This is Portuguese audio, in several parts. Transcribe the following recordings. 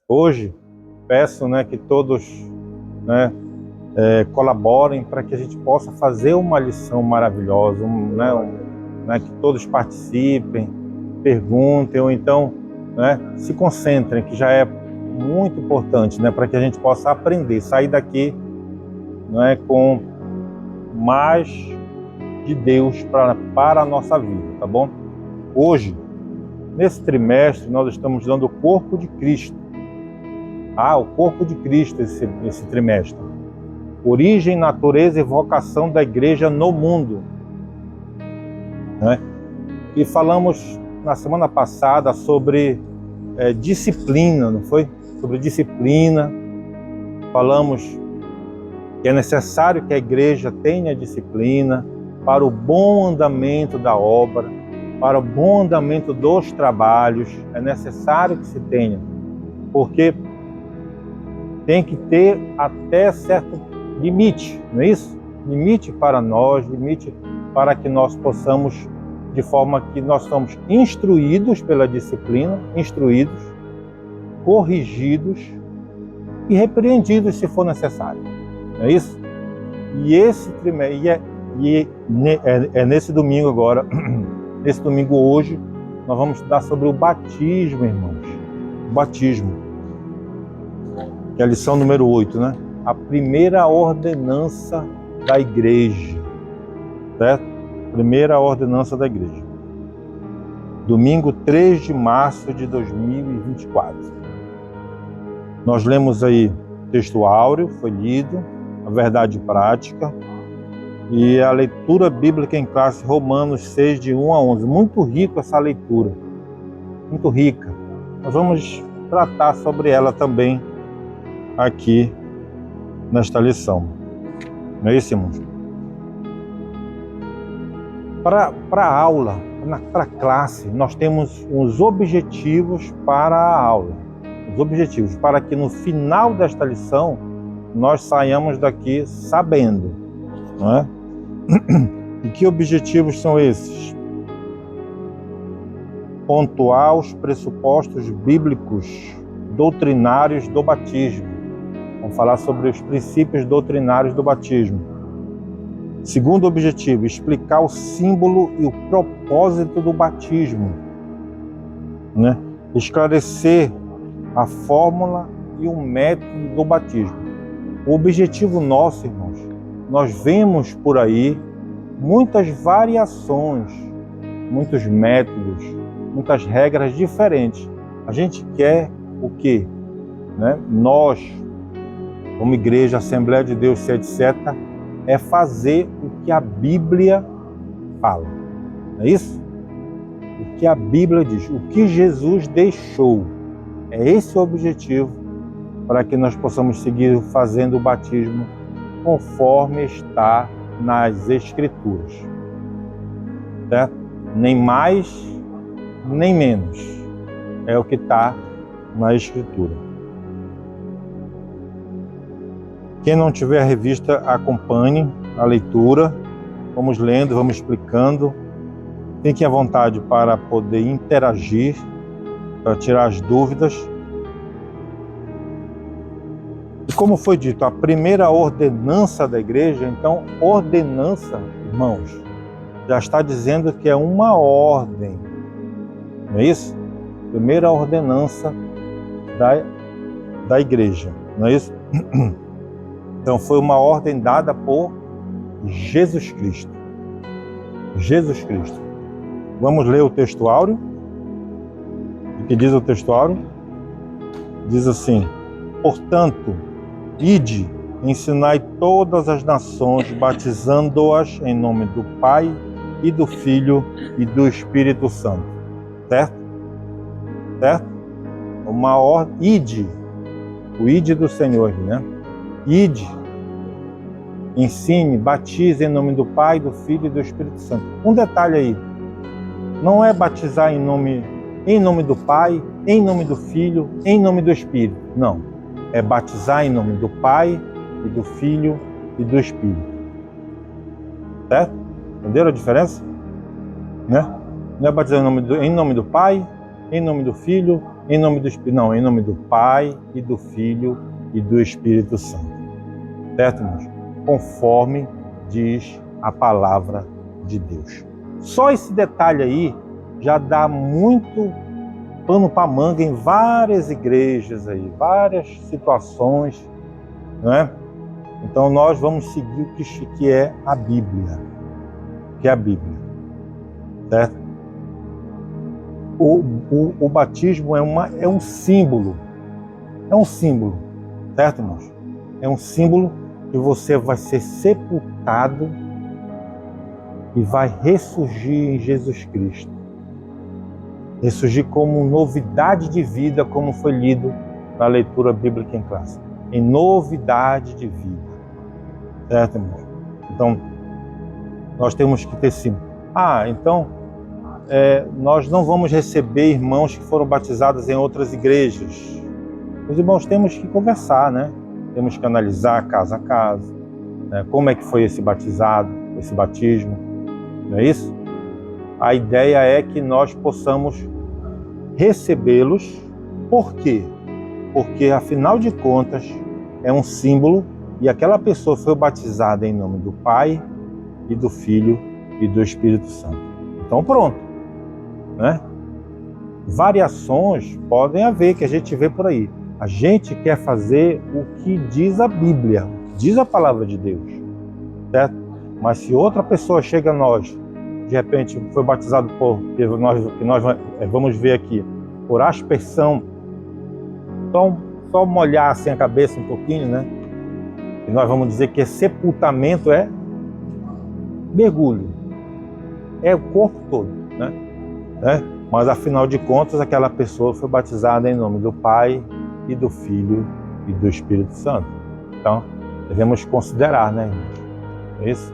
Hoje, peço, né, que todos, né, colaborem para que a gente possa fazer uma lição maravilhosa, que todos participem, perguntem, ou então, né, se concentrem, que já é muito importante, né, para que a gente possa aprender, sair daqui, né, com mais de Deus para a nossa vida, tá bom? Hoje, nesse trimestre, nós estamos dando o corpo de Cristo. O corpo de Cristo esse trimestre. Origem, natureza e vocação da igreja no mundo. Né? E falamos na semana passada sobre disciplina, não foi? Sobre disciplina. Falamos que é necessário que a igreja tenha disciplina para o bom andamento da obra, para o bom andamento dos trabalhos. É necessário que se tenha, porque tem que ter até certo limite, não é isso? Limite para nós, limite para que nós possamos, de forma que nós somos instruídos pela disciplina, instruídos, corrigidos e repreendidos se for necessário, não é isso? E esse trimestre, nesse domingo agora, nesse domingo hoje, nós vamos estudar sobre o batismo, irmãos. O batismo, que é a lição número 8, né? A primeira ordenança da igreja, certo? Primeira ordenança da igreja. Domingo 3 de março de 2024. Nós lemos aí o texto áureo, foi lido, a verdade prática, e a leitura bíblica em classe, Romanos 6, de 1 a 11. Muito rico essa leitura, muito rica. Nós vamos tratar sobre ela também aqui nesta lição. Não é isso, irmãos? Para a aula, para a classe, nós temos os objetivos para a aula. Os objetivos, para que no final desta lição nós saiamos daqui sabendo, não é? E que objetivos são esses? Pontuar os pressupostos bíblicos doutrinários do batismo. Vamos falar sobre os princípios doutrinários do batismo. Segundo objetivo, explicar o símbolo e o propósito do batismo, né? Esclarecer a fórmula e o método do batismo. O objetivo nosso, irmãos, nós vemos por aí muitas variações, muitos métodos, muitas regras diferentes. A gente quer o quê? Né? Nós, como igreja, Assembleia de Deus, etc., é fazer o que a Bíblia fala. Não é isso? O que a Bíblia diz, o que Jesus deixou. É esse o objetivo para que nós possamos seguir fazendo o batismo conforme está nas Escrituras. Certo? Nem mais, nem menos. É o que está na Escritura. Quem não tiver a revista, acompanhe a leitura. Vamos lendo, vamos explicando. Fiquem à vontade para poder interagir, para tirar as dúvidas. E como foi dito, a primeira ordenança da igreja, então, ordenança, irmãos, já está dizendo que é uma ordem. Não é isso? Primeira ordenança da igreja, não é isso? Então foi uma ordem dada por Jesus Cristo. Jesus Cristo. Vamos ler o texto áureo. O que diz o texto áureo? Diz assim: portanto, ide, ensinai todas as nações, batizando-as em nome do Pai e do Filho e do Espírito Santo. Certo? Certo? Uma ordem, ide, o ide do Senhor, né? Ide, ensine, batize em nome do Pai, do Filho e do Espírito Santo. Um detalhe aí, não é batizar em nome do Pai, em nome do Filho, em nome do Espírito. Não, é batizar em nome do Pai e do Filho e do Espírito. Certo? Entenderam a diferença? Né? Não é batizar em nome do Pai, em nome do Filho, Em nome do Espírito, não, em nome do Pai e do Filho e do Espírito Santo. Certo, irmãos? Conforme diz a palavra de Deus. Só esse detalhe aí já dá muito pano para manga em várias igrejas aí, várias situações, não é? Então nós vamos seguir o que é a Bíblia, certo? O batismo é um símbolo, certo, irmãos? É um símbolo que você vai ser sepultado e vai ressurgir em Jesus Cristo. Ressurgir como novidade de vida, como foi lido na leitura bíblica em classe. Em novidade de vida. Certo, irmão? Então, nós temos que ter sim. Então, nós não vamos receber irmãos que foram batizados em outras igrejas. Os irmãos temos que conversar, né? Temos que analisar casa a casa, né? Como é que foi esse batismo, não é isso? A ideia é que nós possamos recebê-los. Por quê? Porque, afinal de contas, é um símbolo e aquela pessoa foi batizada em nome do Pai e do Filho e do Espírito Santo. Então pronto, né? Variações podem haver, que a gente vê por aí. A gente quer fazer o que diz a Bíblia, o que diz a palavra de Deus, certo? Mas se outra pessoa chega a nós, de repente foi batizado que nós vamos ver aqui, por aspersão, só molhar assim a cabeça um pouquinho, né? E nós vamos dizer que sepultamento é mergulho, é o corpo todo, né? Mas afinal de contas, aquela pessoa foi batizada em nome do Pai e do Filho e do Espírito Santo. Então, devemos considerar, né, irmãos? É isso?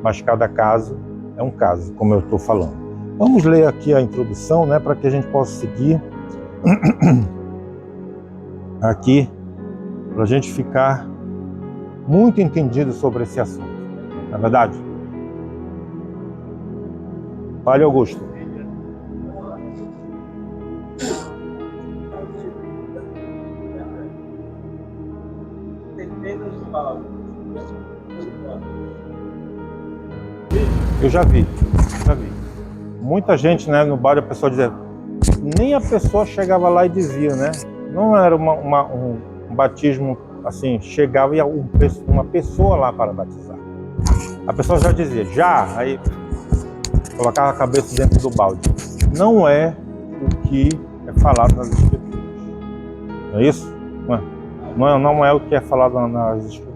Mas cada caso é um caso, como eu estou falando. Vamos ler aqui a introdução, né, para que a gente possa seguir aqui, para a gente ficar muito entendido sobre esse assunto. Não é verdade? Fale, Augusto. Eu já vi. Muita gente, né, no bar, a pessoa dizia, nem a pessoa chegava lá e dizia, né? Não era um batismo assim, chegava e uma pessoa lá para batizar. A pessoa já dizia, aí colocava a cabeça dentro do balde. Não é o que é falado nas Escrituras. Não é isso? Não é o que é falado nas Escrituras.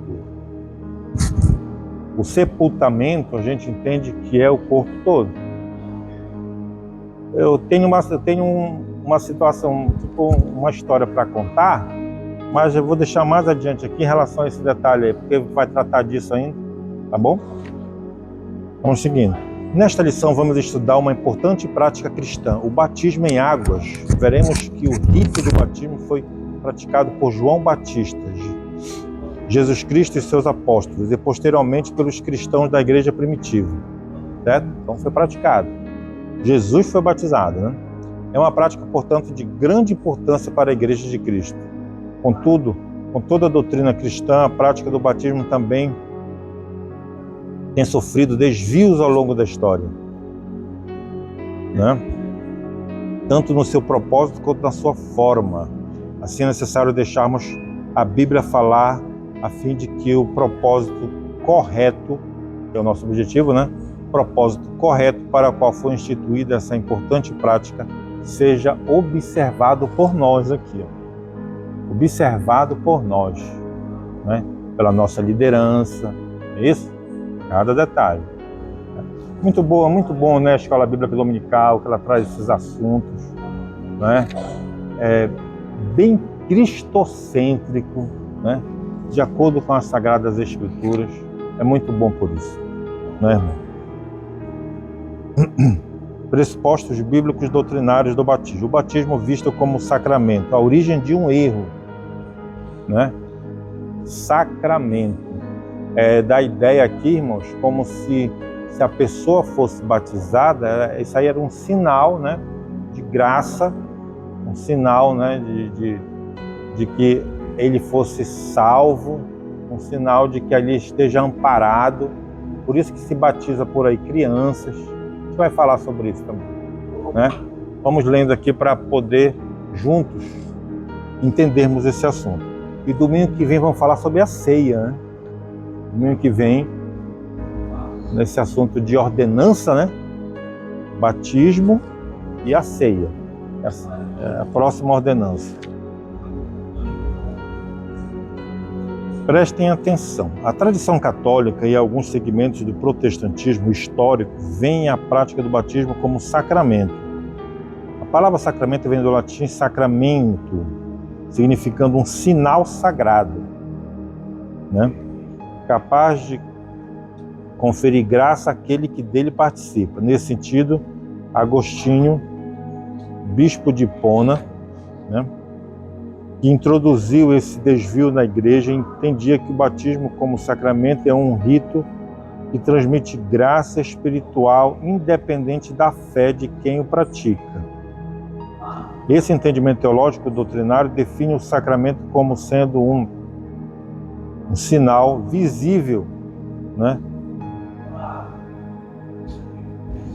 O sepultamento, a gente entende que é o corpo todo. Eu tenho uma situação, tipo uma história para contar, mas eu vou deixar mais adiante aqui em relação a esse detalhe aí, porque vai tratar disso ainda, tá bom? Vamos seguindo. Nesta lição vamos estudar uma importante prática cristã, o batismo em águas. Veremos que o rito do batismo foi praticado por João Batista, Jesus Cristo e seus apóstolos, e posteriormente pelos cristãos da igreja primitiva, certo? Então foi praticado. Jesus foi batizado, né? É uma prática, portanto, de grande importância para a igreja de Cristo. Contudo, com toda a doutrina cristã, a prática do batismo também tem sofrido desvios ao longo da história, né? Tanto no seu propósito quanto na sua forma. Assim é necessário deixarmos a Bíblia falar a fim de que o propósito correto, que é o nosso objetivo, né? Propósito correto para o qual foi instituída essa importante prática seja observado por nós aqui. Observado por nós, né? Pela nossa liderança, é isso? Cada detalhe. Muito bom, né? A Escola Bíblica Dominical, que ela traz esses assuntos, né? É bem cristocêntrico, né? De acordo com as Sagradas Escrituras. É muito bom por isso, né, irmão? Pressupostos bíblicos doutrinários do batismo. O batismo visto como sacramento, a origem de um erro, né? Sacramento. Da ideia aqui, irmãos, como se a pessoa fosse batizada, isso aí era um sinal, né, de graça, um um sinal, né, de que ele fosse salvo, um sinal de que ali esteja amparado. Por isso que se batiza por aí crianças. A gente vai falar sobre isso também, né? Vamos lendo aqui para poder juntos entendermos esse assunto. E domingo que vem vamos falar sobre a ceia, né? Domingo que vem, nesse assunto de ordenança, né? Batismo e a ceia. Essa é a próxima ordenança. Prestem atenção. A tradição católica e alguns segmentos do protestantismo histórico veem a prática do batismo como sacramento. A palavra sacramento vem do latim sacramento, significando um sinal sagrado, né? Capaz de conferir graça àquele que dele participa. Nesse sentido, Agostinho, bispo de Hipona, né, que introduziu esse desvio na igreja, entendia que o batismo como sacramento é um rito que transmite graça espiritual independente da fé de quem o pratica. Esse entendimento teológico doutrinário define o sacramento como sendo um sinal visível, né?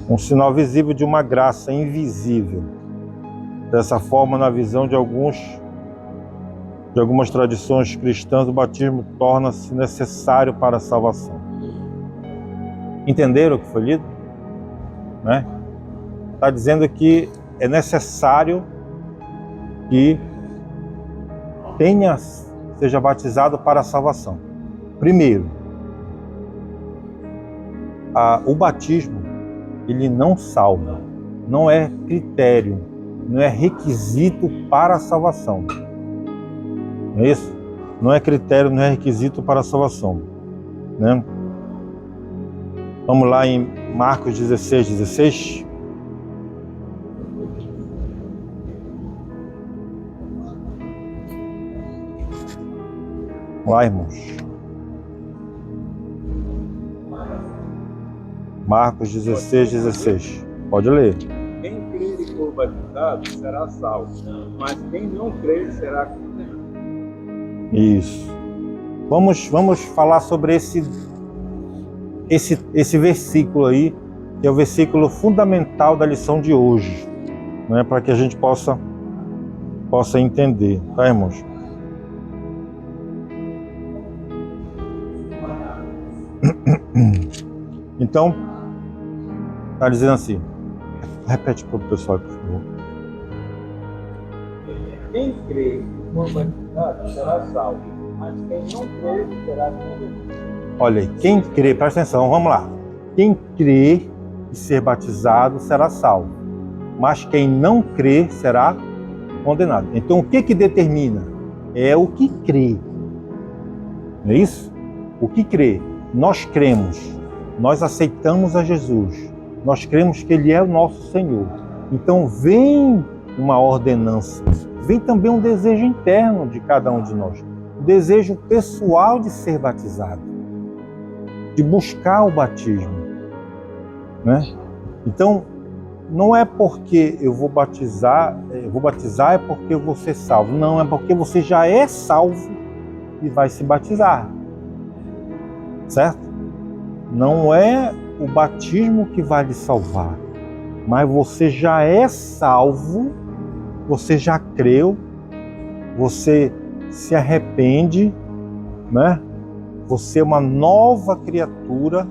Um sinal visível de uma graça invisível. Dessa forma, na visão de algumas tradições cristãs, o batismo torna-se necessário para a salvação. Entenderam o que foi lido? Né? Está dizendo que é necessário que seja batizado para a salvação. Primeiro, o batismo, ele não salva, não é critério, não é requisito para a salvação. Não é isso? Não é critério, não é requisito para a salvação, né? Vamos lá em Marcos 16:16. Vamos lá, irmãos. Marcos 16:16. Pode ler. Quem crer e for batizado será salvo, mas quem não crer será condenado. Isso. Vamos falar sobre esse versículo aí, que é o versículo fundamental da lição de hoje, né, para que a gente possa entender, tá, irmãos? Então, está dizendo assim, repete para o pessoal, por favor. Quem crer e for batizado será salvo, mas quem não crer será condenado. Olha aí, quem crê, presta atenção, vamos lá. Quem crê e ser batizado será salvo, mas quem não crê será condenado. Então, o que determina? É o que crê. Não é isso? O que crê? Nós cremos, nós aceitamos a Jesus, nós cremos que Ele é o nosso Senhor. Então, vem uma ordenança, vem também um desejo interno de cada um de nós, o desejo pessoal de ser batizado, de buscar o batismo, né? Então, não é porque eu vou batizar é porque eu vou ser salvo. Não, é porque você já é salvo e vai se batizar, certo? Não é o batismo que vai lhe salvar, mas você já é salvo, você já creu, você se arrepende, né? Você é uma nova criatura,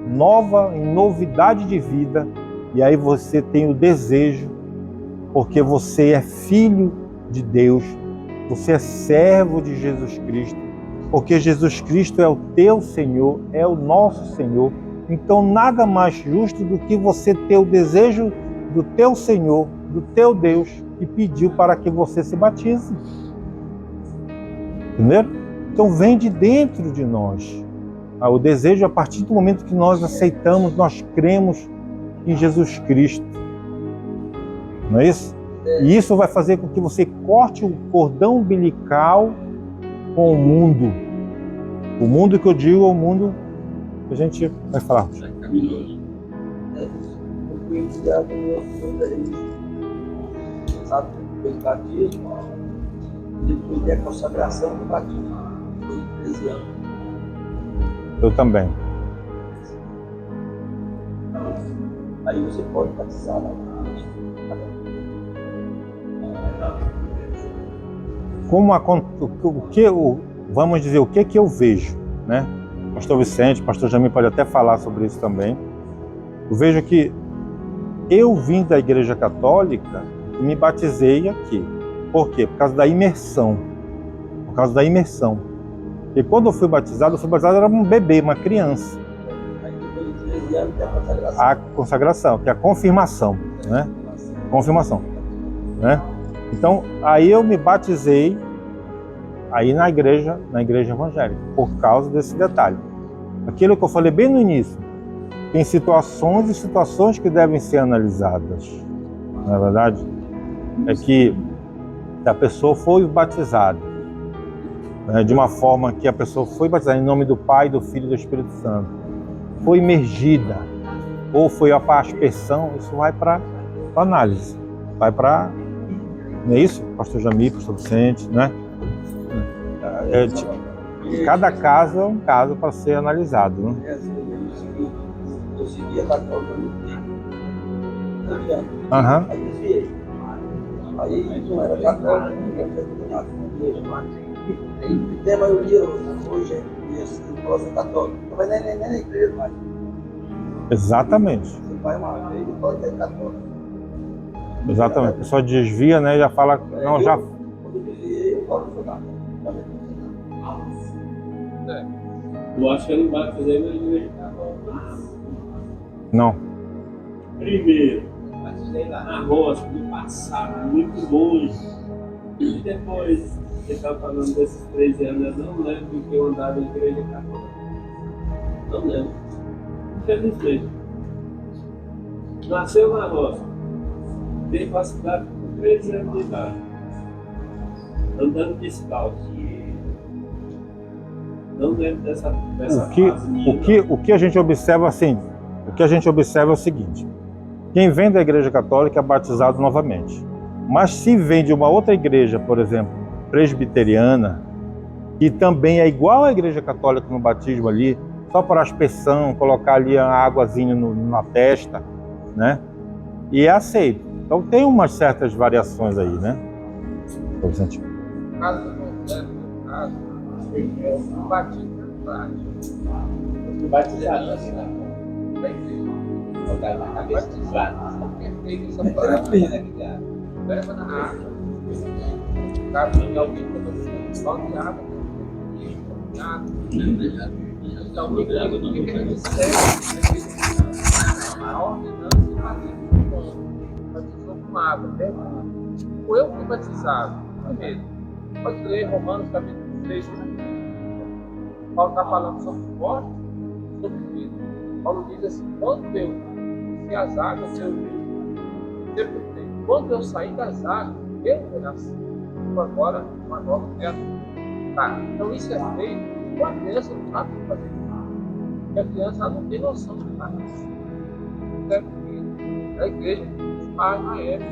nova em novidade de vida, e aí você tem o desejo, porque você é filho de Deus, você é servo de Jesus Cristo, porque Jesus Cristo é o teu Senhor, é o nosso Senhor. Então nada mais justo do que você ter o desejo do teu Senhor, do teu Deus, que pediu para que você se batize. Entenderam? Então vem de dentro de nós. O desejo, a partir do momento que nós aceitamos, nós cremos em Jesus Cristo. Não é isso? E isso vai fazer com que você corte o cordão umbilical com o mundo. O mundo que eu digo é o mundo que a gente vai falar. Eu fui iniciado no meu sabe? Depois do batismo, depois da consagração do batismo. Foi 13 anos. Eu também. Aí você pode batizar lá. Vamos dizer, o que eu vejo, né? Pastor Vicente, Pastor Jamil pode até falar sobre isso também. Eu vejo que eu vim da Igreja Católica e me batizei aqui. Por quê? Por causa da imersão. Por causa da imersão. E quando eu fui batizado era um bebê, uma criança. Aí depois de 13 anos tem a consagração. A consagração, que é a confirmação, né? Confirmação, né? Então, aí eu me batizei aí na igreja evangélica, por causa desse detalhe. Aquilo que eu falei bem no início, tem situações e situações que devem ser analisadas. Na verdade, é que a pessoa foi batizada, né, de uma forma que a pessoa foi batizada em nome do Pai, do Filho e do Espírito Santo, foi imergida, ou foi a aspersão, isso vai para análise, vai para, não é isso, Pastor Jamil, Pastor Vicente, né? Cada caso é um caso para ser analisado, né? Eu segui a católica no tempo. Aí desviei. Aí não era católico, não era frequentado com igreja. E tem a maioria hoje é próximo católico. Mas nem na igreja mais. Exatamente. Você vai uma vez e fala que é católico. Exatamente. A pessoa desvia, né? Já fala, não, já. Quando eu desviei, eu falo que eu não. Eu acho que eu não vai fazer na igreja católica. Não. Primeiro, batizei lá na roça, no passado, muito longe. E depois, você estava falando desses 13 anos, eu não lembro que eu andava na igreja católica. Não lembro. Infelizmente. Nasceu na roça. Veio para a cidade com 13 anos de idade. Andando descalço. Não lembro dessa fase minha, o que a gente observa assim, o que a gente observa é o seguinte: quem vem da igreja católica é batizado novamente. Mas se vem de uma outra igreja, por exemplo, presbiteriana, que também é igual à igreja católica no batismo ali, só para aspersão, colocar ali a águazinha na testa, né? E é aceito. Então tem umas certas variações aí, né? Por exemplo. Caso não caso, é um batismo prático. Eu fui batizado assim, né? Botaram na cabeça dos lados. Leva na água. Cabe alguém que eu só de água. Então, o que a gente serve? A ordenança de batizou com água. Ou eu fui batizado, primeiro. Pode ler Romanos capítulo 6. Paulo está falando sobre morte, sobre vida. Paulo diz assim: quando eu se as águas, eu sepultei. Quando eu saí das águas, eu renasci. Agora, uma nova terra. Tá. Então, isso é feito com a criança não sabe fazer nada. Porque a criança não tem noção de nada. É porque a igreja nos pais na época.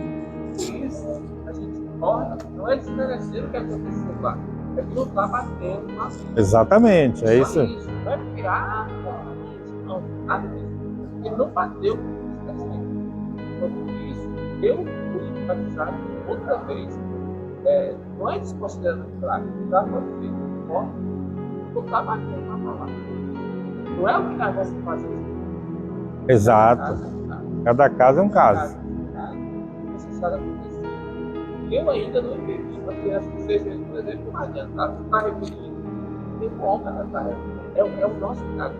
Por isso, a gente torna, não é desmerecer o que aconteceu lá. É que não está batendo na vida. Exatamente, é isso. Não é porque, não, nada disso. Ele não bateu com isso. Então, por isso, eu fui batizado outra vez. Não é desconsiderando claro, já foi feito de forma, não está batendo na palavra. Não é o que nós vamos fazer. Exato. Cada caso é um caso. Necessário acontecer. Eu ainda não entendi. Uma criança de 6 meses, por exemplo, não adianta. Ela está repetindo. Tem como ela está repetindo. É o nosso caso.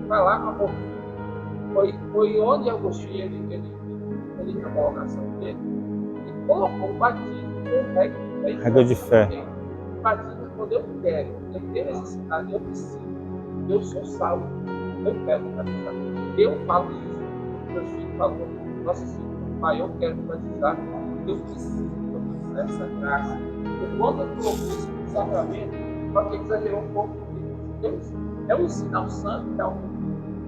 Vai lá com a boquinha. Foi onde Agostinho ele chamou a oração dele. E colocou o batismo com regra de fé. O batismo quando eu quero. Eu tenho necessidade, eu preciso. Eu sou salvo. Eu quero batizar. Eu falo isso. Meus filhos falam, nossos filhos, pai, eu quero batizar. Eu preciso dessa graça. E quando eu coloquei isso no sacramento, só que exagerou um pouco. É um sinal santo,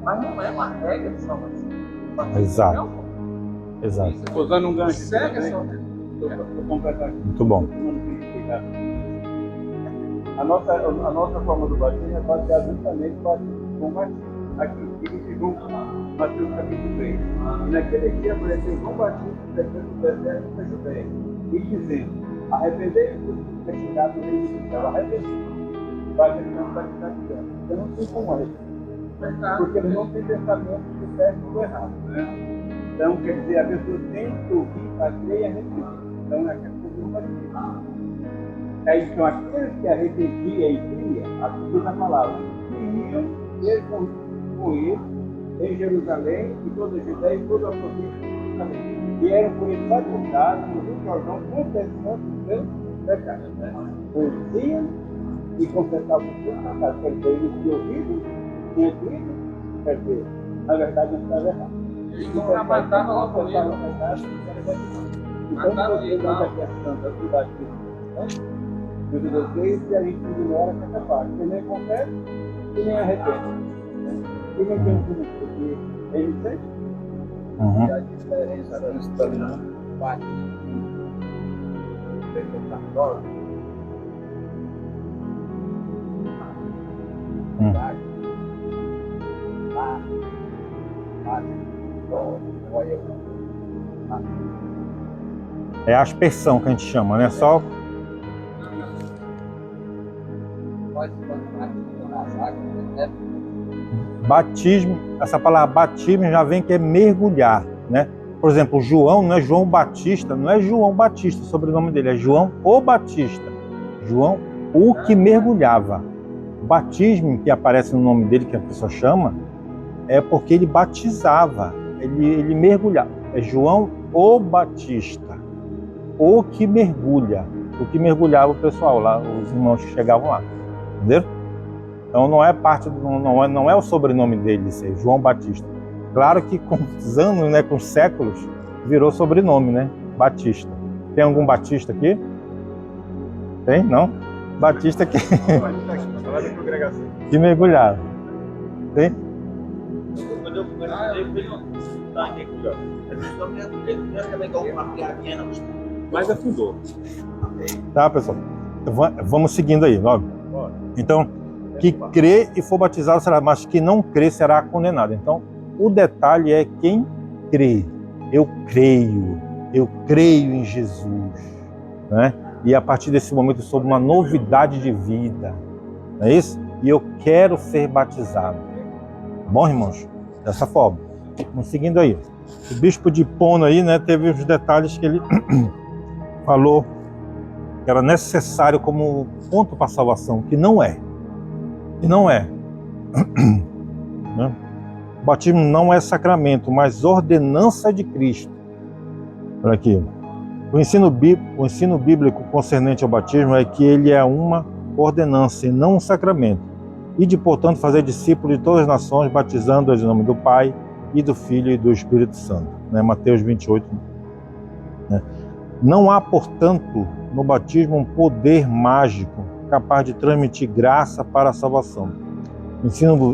mas não é uma regra de salvação. Exato. Exato. Usando um gancho. Segue essa Vou completar aqui. Muito bom. A nossa forma do batismo é baseada justamente com o batismo. Aqui, diz João, Mateus capítulo 3. E naquele dia apareceu João Batista pregando o deserto da Judéia e dizendo: arrependei-vos, porque é chegado o reino do céu. Arrependei-vos, para que não batizar de céu. Eu não sei como arrepender, porque ele não tem pensamento de certo ou errado, né? Então, quer dizer, a pessoa tem que ouvir, para crer e arrepender. Então, é a questão do batismo. Aí, então, aqueles que arrependiam e criam, a Bíblia da palavra, criam ter com ele em Jerusalém e toda a Judéia e toda a província de Jerusalém. E eram por ele batizados no Rio Jordão, confessando os seus pecados. Conheciam e confessavam os seus pecados. Quer dizer, eles tinham ouvido, tinham crido, quer dizer, na verdade não estava errado. Eles não mataram logo ele. Então, você não a questão da cidade de de vocês, e a gente ignora essa parte. Você nem confessa e nem arrepende. E nem tem um filho, porque ele sente. E a diferença da história não bate. É a aspersão que a gente chama, né? Só batismo, essa palavra batismo já vem que é mergulhar, né? Por exemplo, João não é João Batista, não é João Batista o sobrenome dele, é João o Batista. João o que mergulhava. O batismo que aparece no nome dele, que a pessoa chama, é porque ele batizava, ele mergulhava. É João o Batista, o que mergulha, o que mergulhava o pessoal lá, os irmãos que chegavam lá. Entendeu? Então não é parte, não é o sobrenome dele ser João Batista. Claro que com os anos, né, com os séculos, virou sobrenome, né? Batista. Tem algum Batista aqui? Tem? Não? Batista aqui. Que mergulhava. Tem? Quando eu comecei, eu fui no aqui, Mas afundou. Tá, pessoal? Vamos seguindo aí, logo. Então, que crê e for batizado será, mas que não crê será condenado. Então, o detalhe é quem crê. Eu creio em Jesus, né? E a partir desse momento eu sou uma novidade de vida, não é isso? E eu quero ser batizado. Bom, irmãos? Dessa forma. Vamos seguindo aí. O bispo de Hipona aí, né, teve os detalhes que ele falou que era necessário como ponto para a salvação, que não é. E não é. Né? O batismo não é sacramento, mas ordenança de Cristo. Olha aqui. O ensino bíblico concernente ao batismo é que ele é uma ordenança e não um sacramento. E de, portanto, fazer discípulos de todas as nações, batizando-os em nome do Pai, e do Filho e do Espírito Santo. Né? Mateus 28. Né? Não há, portanto, no batismo um poder mágico capaz de transmitir graça para a salvação. O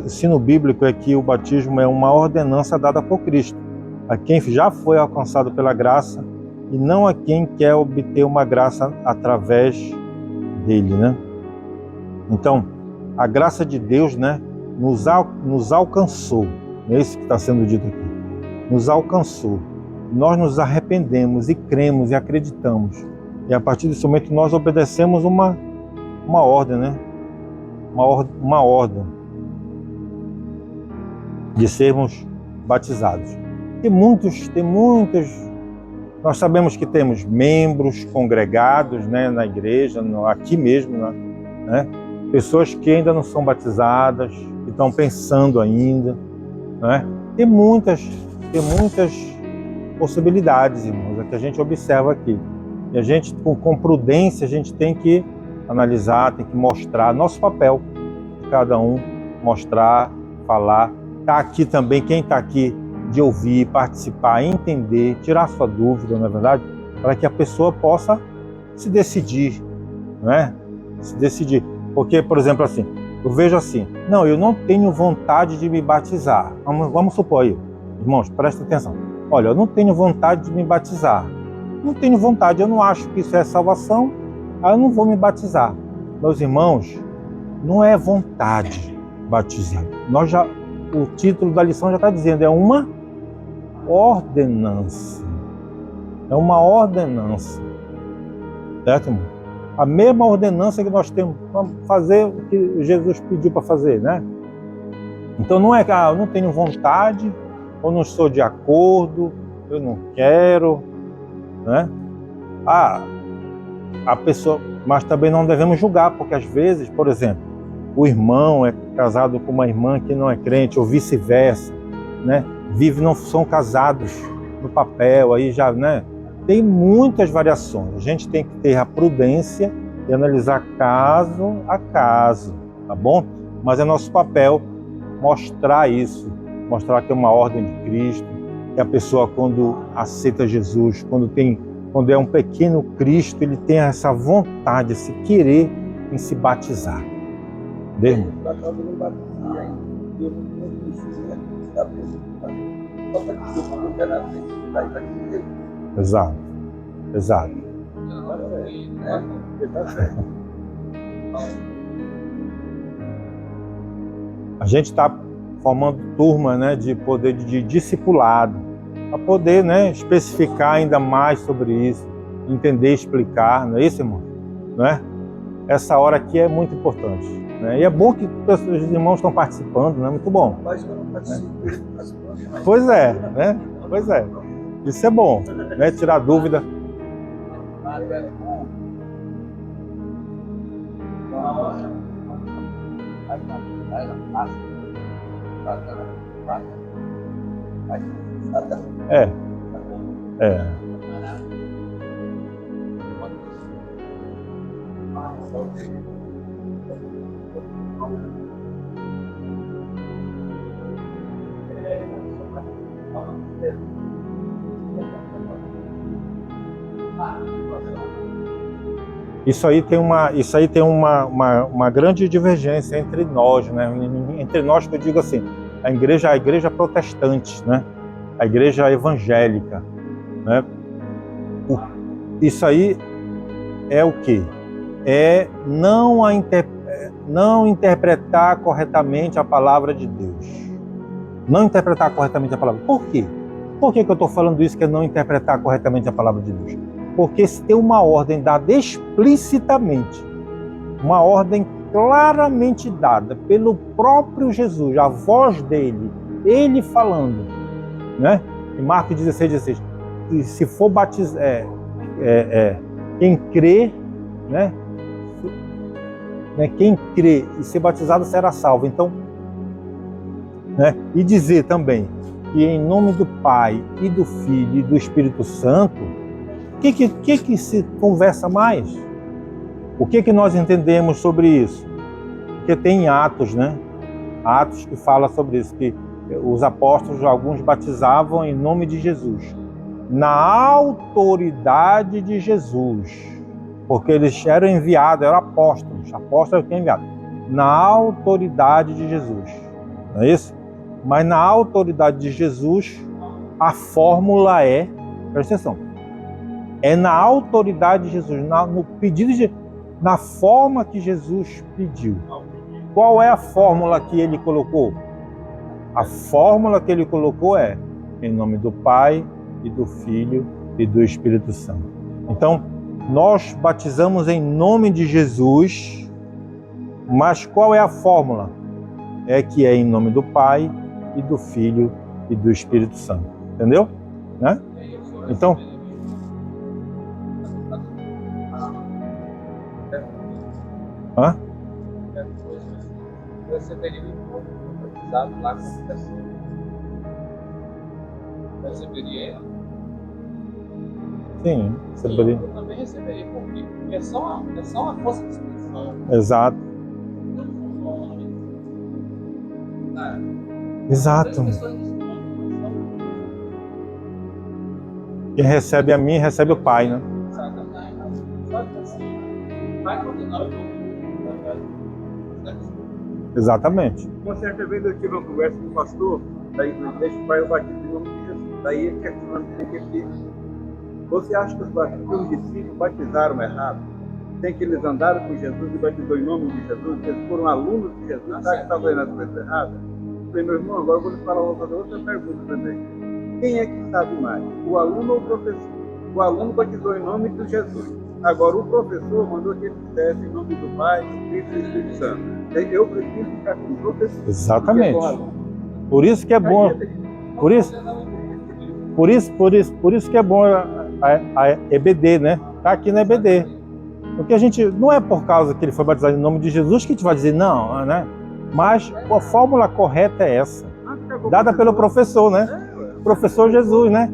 ensino bíblico é que o batismo é uma ordenança dada por Cristo, a quem já foi alcançado pela graça, e não a quem quer obter uma graça através dele, né? Então, a graça de Deus, né, nos alcançou. É isso que está sendo dito aqui. Nos alcançou. Nós nos arrependemos e cremos e acreditamos. E a partir desse momento nós obedecemos uma ordem, né? Uma ordem de sermos batizados. Tem muitos. Nós sabemos que temos membros congregados, né, na igreja, aqui mesmo, né? Pessoas que ainda não são batizadas, que estão pensando ainda, né? Tem muitas possibilidades, irmãos, é que a gente observa aqui. E a gente, com prudência, a gente tem que analisar, tem que mostrar nosso papel, cada um mostrar, falar. Está aqui também, quem está aqui, de ouvir, participar, entender, tirar sua dúvida, não é verdade? Para que a pessoa possa se decidir, né? Se decidir. Porque, por exemplo, assim, eu vejo assim, não, eu não tenho vontade de me batizar. Vamos supor aí, irmãos, prestem atenção. Olha, eu não tenho vontade de me batizar. não tenho vontade, eu não acho que isso é salvação, aí eu não vou me batizar. Meus irmãos, não é vontade batizar. O título da lição já está dizendo, é uma ordenança. É uma ordenança. Certo, irmão? A mesma ordenança que nós temos para fazer o que Jesus pediu para fazer, né? Então não é que eu não tenho vontade, ou não estou de acordo, eu não quero, né? A pessoa, mas também não devemos julgar, porque às vezes, por exemplo, o irmão é casado com uma irmã que não é crente, ou vice-versa, né? Não são casados no papel, aí já, né? Tem muitas variações. A gente tem que ter a prudência e analisar caso a caso, tá bom? Mas é nosso papel mostrar isso, mostrar que é uma ordem de Cristo, que a pessoa, quando aceita Jesus, quando é um pequeno Cristo, ele tem essa vontade, esse querer em se batizar. Entendeu? Exato, exato. A gente está formando turma, né, de poder de discipulado, para poder, né, especificar ainda mais sobre isso, entender, explicar, não é isso, irmão? Não é? Essa hora aqui é muito importante, né? E é bom que os irmãos estão participando, né? Muito bom. Mas eu não participo. Pois é, né? Pois é. Isso é bom, né? Tirar dúvida. É. Isso aí tem uma grande divergência entre nós, né? Entre nós, que eu digo assim, a igreja protestante, né? A igreja evangélica, né? Isso aí é o quê? É não interpretar corretamente a palavra de Deus. Não interpretar corretamente a palavra. Por quê? Por que eu estou falando isso, que é não interpretar corretamente a palavra de Deus? Porque se tem uma ordem dada explicitamente, uma ordem claramente dada pelo próprio Jesus, a voz dele, ele falando, né? Em Marcos 16, e se for batizar, quem crê, né? Quem crê e ser batizado será salvo. Então, né? E dizer também que em nome do Pai e do Filho e do Espírito Santo, o que se conversa mais? O que nós entendemos sobre isso? Porque tem Atos, né? Atos que fala sobre isso, que os apóstolos, alguns batizavam em nome de Jesus, na autoridade de Jesus, porque eles eram enviados, eram apóstolos que eram enviados, na autoridade de Jesus, não é isso? Mas na autoridade de Jesus, a fórmula é, presta atenção, é na autoridade de Jesus, no pedido de Jesus, na forma que Jesus pediu. Qual é a fórmula que ele colocou? A fórmula que ele colocou é em nome do Pai e do Filho e do Espírito Santo. Então, nós batizamos em nome de Jesus, mas qual é a fórmula? É que é em nome do Pai e do Filho e do Espírito Santo. Entendeu? Né? Então, Eu receberia um batizado lá com a pessoa. Eu receberia ele? Sim, receberia. Eu também receberia, porque é só uma força de expressão. Exato. Exato. Quem recebe a mim, recebe o Pai, né? Exatamente. Só que assim, vai continuar. Exatamente. Uma certa vez eu tive uma conversa com o pastor, daí deixa o pai o batismo em nome de Jesus. Daí ele questionando que Você acha que os discípulos batizaram errado? Tem que eles andaram com Jesus e batizou em nome de Jesus, que eles foram alunos de Jesus, sabe que estavam fazendo as coisas erradas? Eu falei, meu irmão, agora eu vou lhe falar outra pergunta também. Quem é que sabe mais? O aluno ou o professor? O aluno batizou em nome de Jesus. Agora, o professor mandou que ele fizesse em nome do Pai, do Filho e do Espírito Santo. Eu prefiro ficar com o professor. Exatamente. Por isso que é bom. Por isso que é bom a EBD, né? Tá aqui na EBD. Porque a gente não é por causa que ele foi batizado em nome de Jesus que a gente vai dizer não, né? Mas a fórmula correta é essa, dada pelo professor, né? Professor Jesus, né?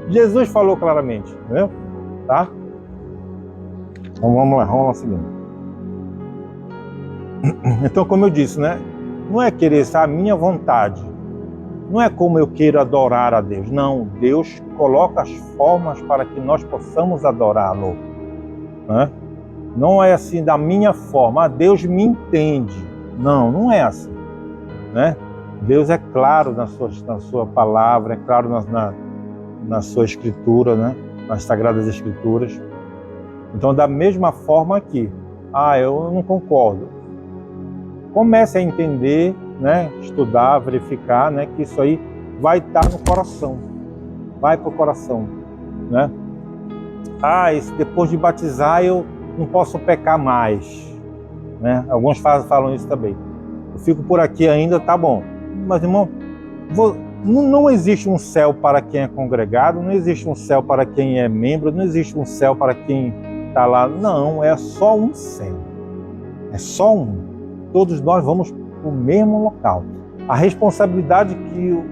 Jesus falou claramente, entendeu? Tá? Então vamos lá seguindo. Então, como eu disse, né? Não é querer ser a minha vontade, não é como eu queiro adorar a Deus, não. Deus coloca as formas para que nós possamos adorá-lo, né? Não é assim da minha forma, Deus me entende. Não, não é assim, né? Deus é claro na sua palavra, é claro na sua escritura, né? Nas Sagradas Escrituras. Então, da mesma forma aqui, eu não concordo. Comece a entender, né? Estudar, verificar, né? Que isso aí vai estar no coração, vai para o coração, né? Depois de batizar eu não posso pecar mais, né? Alguns falam isso também. Eu fico por aqui ainda, tá bom. Mas, irmão, não existe um céu para quem é congregado, não existe um céu para quem é membro, não existe um céu para quem está lá. Não, é só um céu. É só um. Todos nós vamos para o mesmo local. A responsabilidade que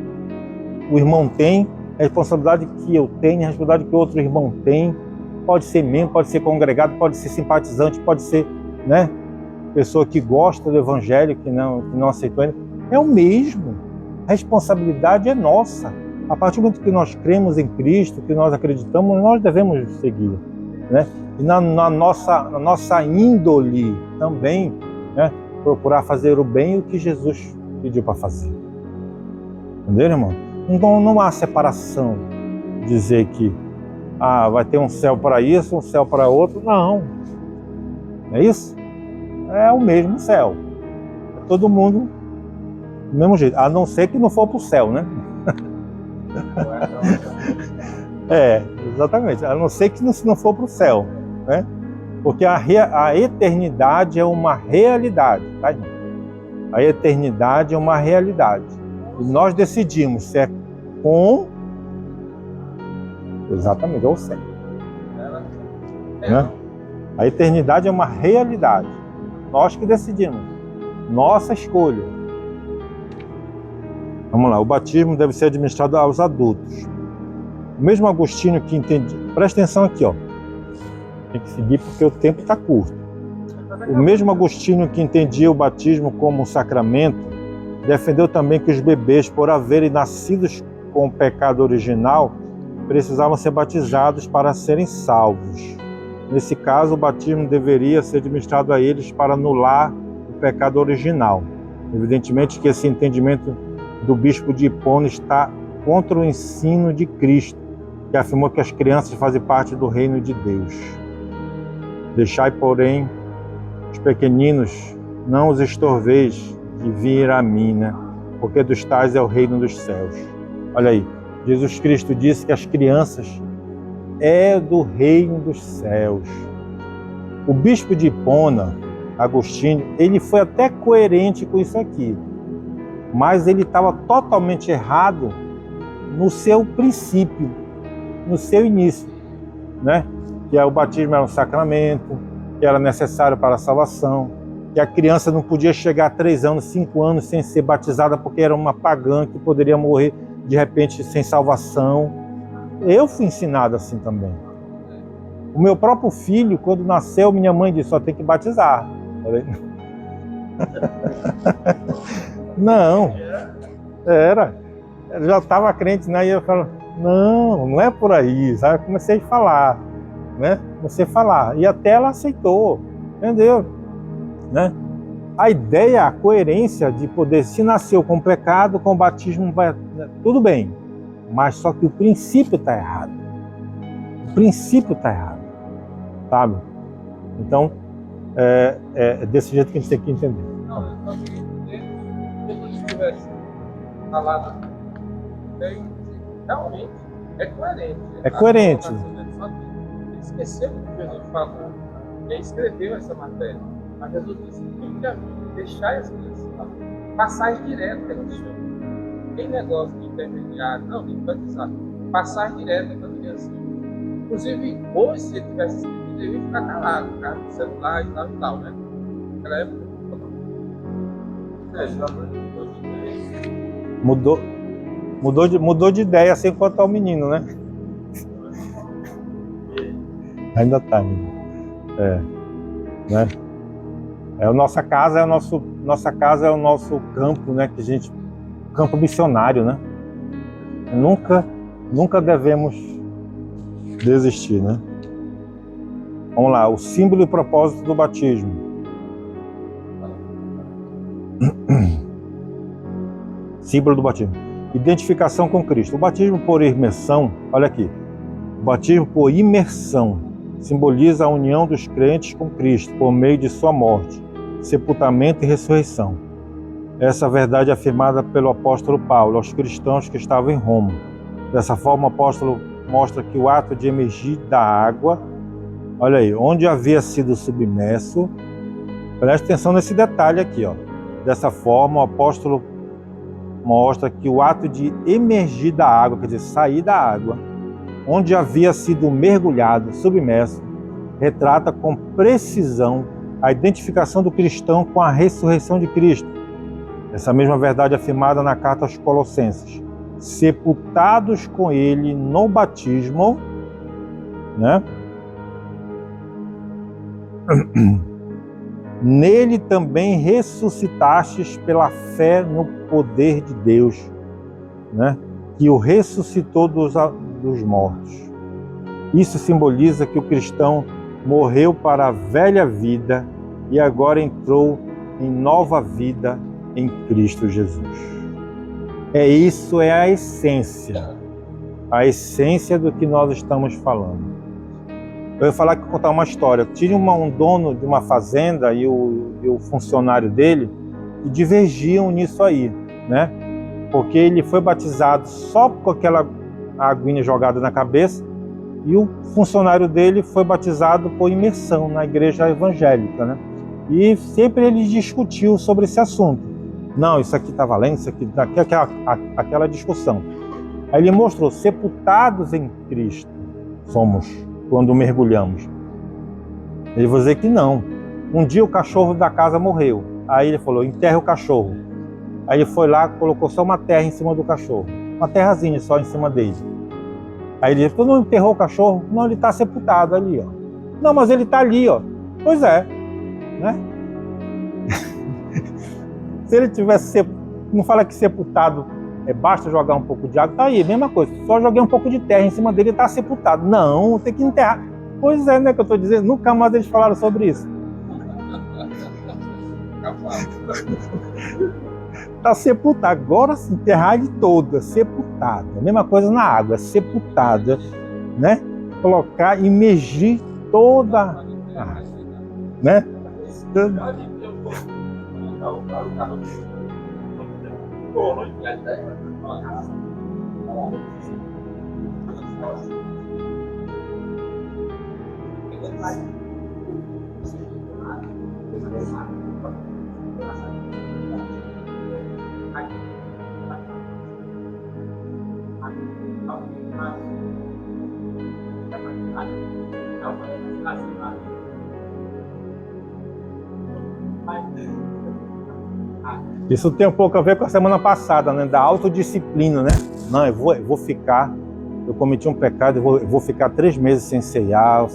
o irmão tem, a responsabilidade que eu tenho, a responsabilidade que o outro irmão tem, pode ser membro, pode ser congregado, pode ser simpatizante, pode ser, né, pessoa que gosta do evangelho, que não aceitou ainda. É o mesmo. A responsabilidade é nossa. A partir do momento que nós cremos em Cristo, que nós acreditamos, nós devemos seguir, né? E na nossa índole também, né, procurar fazer o bem e o que Jesus pediu para fazer. Entendeu, irmão? Então não há separação. Dizer que vai ter um céu para isso, um céu para outro. Não. É isso? É o mesmo céu. É todo mundo do mesmo jeito. A não ser que não for para o céu, né? Exatamente. A não ser que não for para o céu, né? Porque a eternidade é uma realidade, tá, irmão? A eternidade é uma realidade. E nós decidimos se é com... Exatamente, ou sem. Né? A eternidade é uma realidade. Nós que decidimos. Nossa escolha. Vamos lá. O batismo deve ser administrado aos adultos. O mesmo Agostinho que entende... Presta atenção aqui, ó. Tem que seguir porque o tempo está curto. O mesmo Agostinho que entendia o batismo como um sacramento, defendeu também que os bebês, por haverem nascidos com o pecado original, precisavam ser batizados para serem salvos. Nesse caso, o batismo deveria ser administrado a eles para anular o pecado original. Evidentemente que esse entendimento do bispo de Hipona está contra o ensino de Cristo, que afirmou que as crianças fazem parte do reino de Deus. Deixai, porém, os pequeninos, não os estorveis de vir a mim, né? Porque dos tais é o reino dos céus. Olha aí, Jesus Cristo disse que as crianças é do reino dos céus. O bispo de Hipona, Agostinho, ele foi até coerente com isso aqui, mas ele estava totalmente errado no seu princípio, no seu início, né? Que o batismo era um sacramento, que era necessário para a salvação, que a criança não podia chegar a 3 anos, 5 anos sem ser batizada porque era uma pagã que poderia morrer de repente sem salvação. Eu fui ensinado assim também. O meu próprio filho, quando nasceu, minha mãe disse, só tem que batizar. Não, eu já estava crente, né? E eu falo, não é por aí, sabe? Comecei a falar, né? Comecei a falar, e até ela aceitou, entendeu? Né? A ideia, a coerência de poder, se nasceu com pecado, com o batismo, tudo bem. mas só que o princípio está errado. O princípio está errado, sabe? Então, é desse jeito que a gente tem que entender. Não, eu só queria dizer, se Jesus tivesse falado, realmente é coerente. É coerente. Só que ele esqueceu do que Jesus falou. Quem escreveu essa matéria? Mas Jesus disse que deixar as crianças passagem direta, ele chama. Tem negócio de intermediário, não, de batizar. Passagem direta para a criança. Inclusive, hoje, se ele tivesse escrito, ele ia ficar calado, ficar no celular e tal, né? Naquela época, Mudou de ideia sem contar o menino, né? Ainda tá, menino. Né? Nossa casa é o nosso campo, né? Que a gente, campo missionário, né? Nunca devemos desistir, né? Vamos lá, o símbolo e propósito do batismo. Símbolo do batismo. Identificação com Cristo. O batismo por imersão, olha aqui. O batismo por imersão simboliza a união dos crentes com Cristo por meio de sua morte, sepultamento e ressurreição. Essa verdade é afirmada pelo apóstolo Paulo aos cristãos que estavam em Roma. Dessa forma, o apóstolo mostra que o ato de emergir da água, olha aí, onde havia sido submerso, preste atenção nesse detalhe aqui, ó. Dessa forma, o apóstolo mostra que o ato de emergir da água, quer dizer, sair da água, onde havia sido mergulhado, submerso, retrata com precisão a identificação do cristão com a ressurreição de Cristo. Essa mesma verdade é afirmada na carta aos Colossenses. Sepultados com ele no batismo, né? Nele também ressuscitastes pela fé no poder de Deus, né? Que o ressuscitou dos mortos. Isso simboliza que o cristão morreu para a velha vida e agora entrou em nova vida em Cristo Jesus. Isso é a essência do que nós estamos falando. Eu ia falar que contar uma história. Tinha um dono de uma fazenda e o funcionário dele que divergiam nisso aí, né? Porque ele foi batizado só com aquela aguinha jogada na cabeça e o funcionário dele foi batizado por imersão na igreja evangélica, né? E sempre ele discutiu sobre esse assunto. Não, isso aqui está valendo, isso aqui, aquela discussão. Aí ele mostrou, sepultados em Cristo somos quando mergulhamos. Ele vai dizer que não. Um dia o cachorro da casa morreu. Aí ele falou, enterra o cachorro. Aí ele foi lá, colocou só uma terra em cima do cachorro. Uma terrazinha só em cima dele. Aí ele disse, tu não enterrou o cachorro? Não, ele está sepultado ali, ó. Não, mas ele está ali, ó. Pois é, né? Se ele tivesse, não fala que sepultado basta jogar um pouco de água, tá aí, mesma coisa. Só joguei um pouco de terra em cima dele e está sepultado. Não, tem que enterrar. Pois é, né, que eu estou dizendo. Nunca mais eles falaram sobre isso. Está sepultado. Agora se enterrar ele todo, sepultado. A mesma coisa na água, sepultada, né? Colocar, imergir toda a água, né? Isso tem um pouco a ver com a semana passada, né? Da autodisciplina, né? Não, eu vou ficar, eu cometi um pecado, eu vou ficar 3 meses sem ceiar,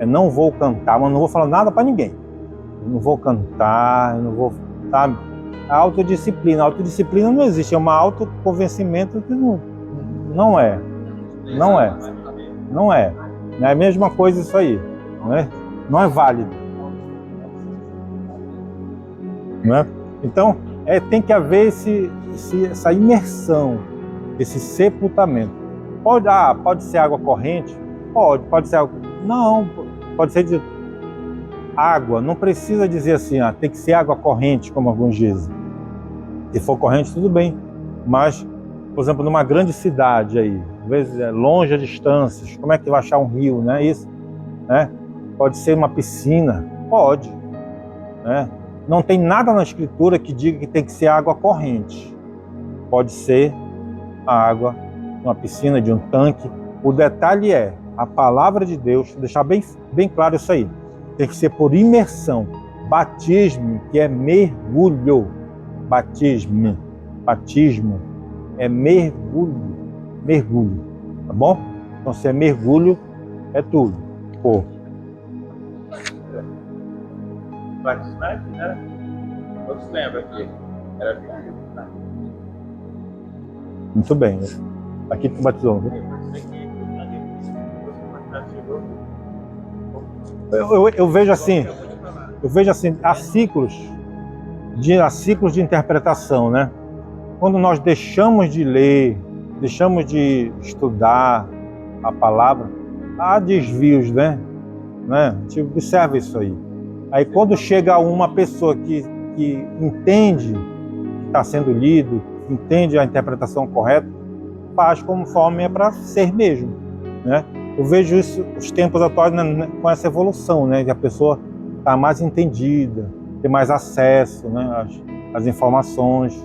não vou cantar, mas não vou falar nada para ninguém. Eu não vou cantar, eu não vou, sabe? A autodisciplina não existe, é um autoconvencimento que não é. Não é a mesma coisa isso aí, não é válido. Né? Então, tem que haver essa imersão, esse sepultamento. Pode ser água corrente? Pode ser água... Não, pode ser de água. Não precisa dizer assim, tem que ser água corrente, como alguns dizem. Se for corrente, tudo bem. Mas, por exemplo, numa grande cidade aí, às vezes é longe a distâncias, como é que vai achar um rio, né? Isso, né? Pode ser uma piscina? Pode, né? Não tem nada na Escritura que diga que tem que ser água corrente. Pode ser a água de uma piscina, de um tanque. O detalhe é, a palavra de Deus, deixar bem claro isso aí, tem que ser por imersão. Batismo, que é mergulho. Batismo é mergulho, tá bom? Então, se é mergulho, é tudo. Batismar, né? Todos lembram aqui. Era Muito bem. Aqui tu batizou, viu? Eu vejo assim, há ciclos de interpretação, né? Quando nós deixamos de ler, deixamos de estudar a palavra, há desvios, né? A gente observa isso aí. Aí quando chega uma pessoa que entende que está sendo lido, entende a interpretação correta, faz conforme é para ser mesmo, né? Eu vejo isso, os tempos atuais, né, com essa evolução, né? Que a pessoa está mais entendida, tem mais acesso, né, às informações,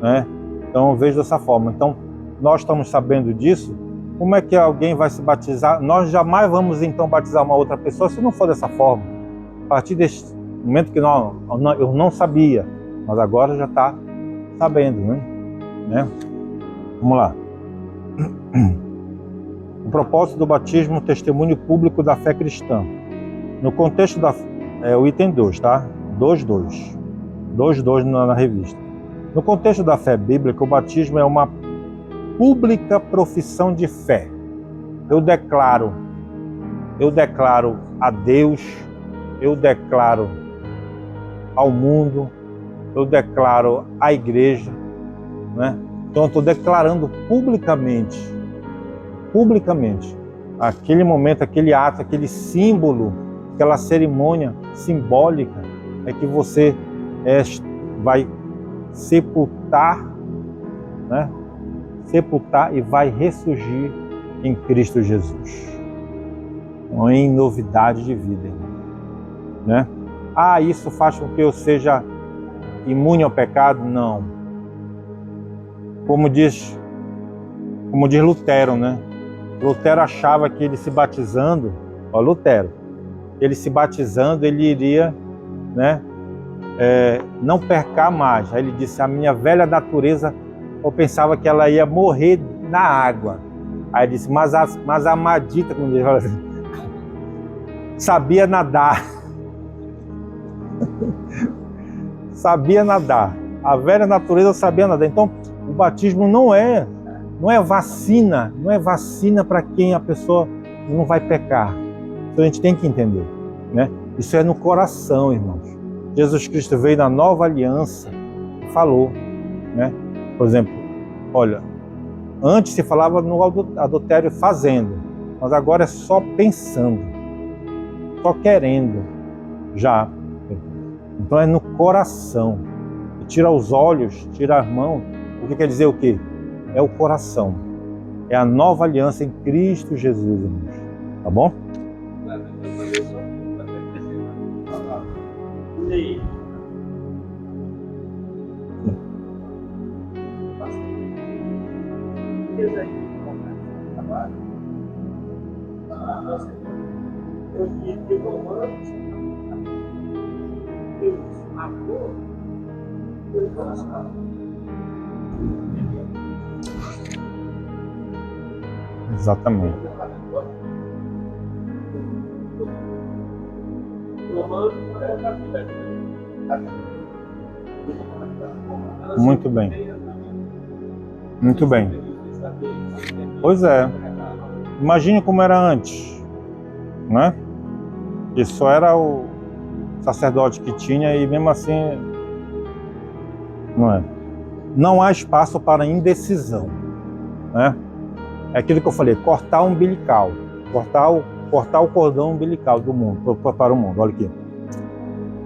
né? Então eu vejo dessa forma. Então nós estamos sabendo disso. Como é que alguém vai se batizar? Nós jamais vamos então batizar uma outra pessoa se não for dessa forma. A partir desse momento que eu não sabia, mas agora já está sabendo, né? Vamos lá. O propósito do batismo, testemunho público da fé cristã. No contexto o item 2, tá? 2.2 na revista. No contexto da fé bíblica, o batismo é uma pública profissão de fé. Eu declaro a Deus, eu declaro ao mundo, eu declaro à igreja, né? Então eu estou declarando publicamente, aquele momento, aquele ato, aquele símbolo, aquela cerimônia simbólica, é que você vai sepultar, né? Sepultar e vai ressurgir em Cristo Jesus, em novidade de vida, né? Isso faz com que eu seja imune ao pecado? Não. Como diz Lutero, né? Lutero achava que ele se batizando, ele se batizando, ele iria, né, não pecar mais. Aí ele disse, a minha velha natureza, eu pensava que ela ia morrer na água. Aí ele disse, mas a Madita, como ele fala assim, sabia nadar. Sabia nadar. A velha natureza sabia nadar. Então, o batismo não é vacina, não é vacina para quem a pessoa não vai pecar. Então a gente tem que entender, né? Isso é no coração, irmãos. Jesus Cristo veio na nova aliança e falou, né? Por exemplo, olha, antes se falava no adultério fazendo, mas agora é só pensando, só querendo, já. Então é no coração. Tira os olhos, tira as mãos. O que quer dizer o quê? É o coração. É a nova aliança em Cristo Jesus, irmãos. Tá bom? Exatamente. Muito bem. Muito bem. Pois é. Imagine como era antes, né? Que só era o sacerdote que tinha e mesmo assim Não é? Não há espaço para indecisão, né? É aquilo que eu falei, cortar o umbilical, cortar o cordão umbilical do mundo, para o mundo.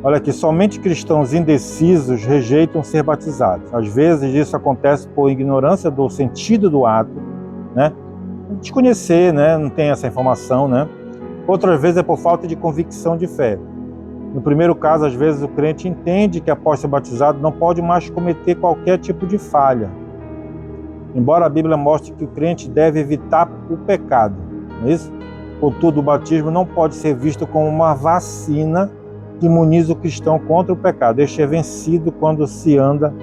Olha aqui, somente cristãos indecisos rejeitam ser batizados. Às vezes isso acontece por ignorância do sentido do ato, né? Desconhecer, né? Não tem essa informação, né? Outras vezes é por falta de convicção de fé. No primeiro caso, às vezes o crente entende que após ser batizado não pode mais cometer qualquer tipo de falha. Embora a Bíblia mostre que o crente deve evitar o pecado, não é isso? Contudo, o batismo não pode ser visto como uma vacina que imuniza o cristão contra o pecado. Este é vencido quando se anda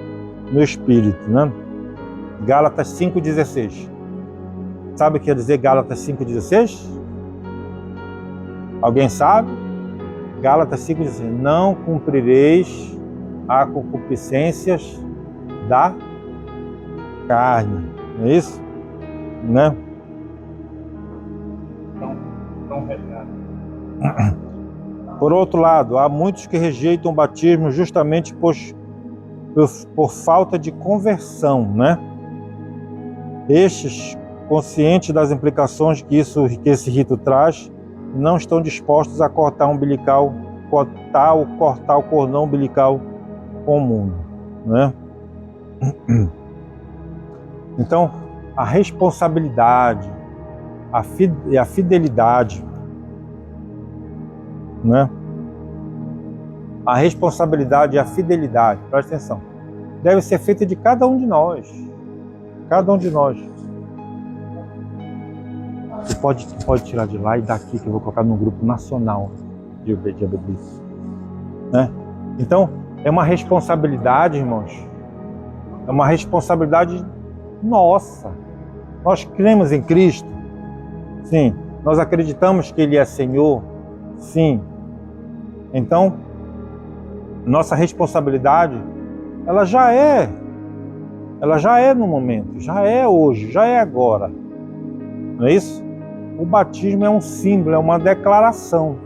no Espírito, né? Gálatas 5,16. Sabe o que quer dizer Gálatas 5,16? Alguém sabe? Gálatas 5,16. Não cumprireis a concupiscências da carne. Não é isso? Né? Por outro lado, há muitos que rejeitam o batismo justamente por falta de conversão, né? Estes, conscientes das implicações que esse rito traz, não estão dispostos a cortar o cordão umbilical com o mundo, né? Então, a responsabilidade, a fidelidade, né? A responsabilidade e a fidelidade, presta atenção, deve ser feita de cada um de nós. Cada um de nós. Você pode tirar de lá e daqui, que eu vou colocar no grupo nacional de obediência, né? Então, é uma responsabilidade, irmãos. É uma responsabilidade nossa. Nós cremos em Cristo? Sim. Nós acreditamos que Ele é Senhor? Sim. Então, nossa responsabilidade, ela já é no momento, já é hoje, já é agora. Não é isso? O batismo é um símbolo, é uma declaração.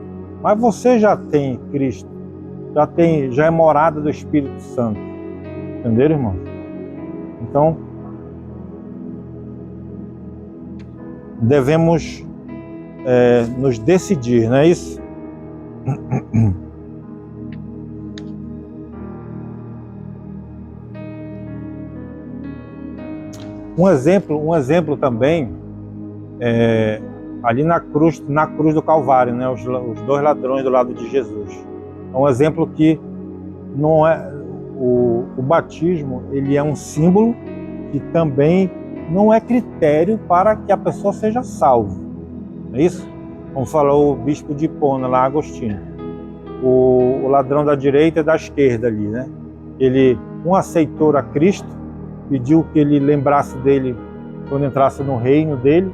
Mas você já tem Cristo, já é morada do Espírito Santo. Entenderam, irmão? Então, devemos nos decidir, não é isso? Um exemplo também, ali na cruz do Calvário, né? Os dois ladrões do lado de Jesus. É um exemplo que não é o batismo, ele é um símbolo que também não é critério para que a pessoa seja salva. Não é isso? Como falou o bispo de Hipona, lá, Agostinho. O ladrão da direita e da esquerda ali, né? Um aceitou a Cristo, pediu que ele lembrasse dele quando entrasse no reino dele,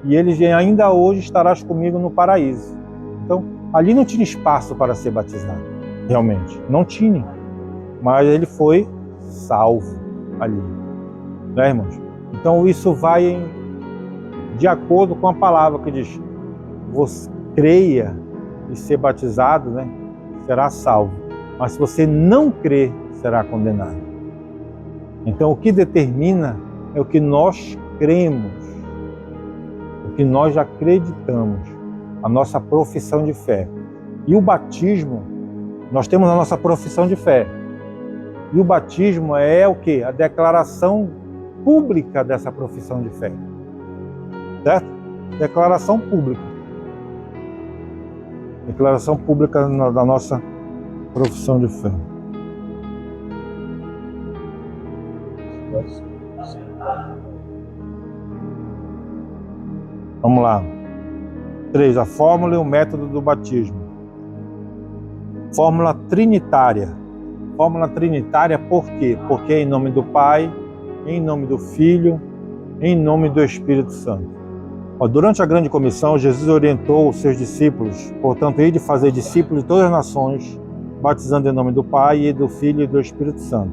e ele ainda hoje estarás comigo no paraíso. Então, ali não tinha espaço para ser batizado, realmente, não tinha. Mas ele foi salvo ali, né, irmãos? Então isso vai de acordo com a palavra que diz: você creia e ser batizado, né, será salvo. Mas se você não crer, será condenado. Então o que determina é o que nós cremos, o que nós acreditamos, a nossa profissão de fé. E o batismo, nós temos a nossa profissão de fé. E o batismo é o quê? A declaração pública dessa profissão de fé. Certo? Declaração pública. Declaração pública da nossa profissão de fé. Vamos lá. 3. A fórmula e o método do batismo. Fórmula trinitária. Fórmula trinitária por quê? Porque é em nome do Pai, em nome do Filho, em nome do Espírito Santo. Durante a grande comissão, Jesus orientou os seus discípulos, portanto, ide fazer discípulos de todas as nações, batizando em nome do Pai, e do Filho e do Espírito Santo.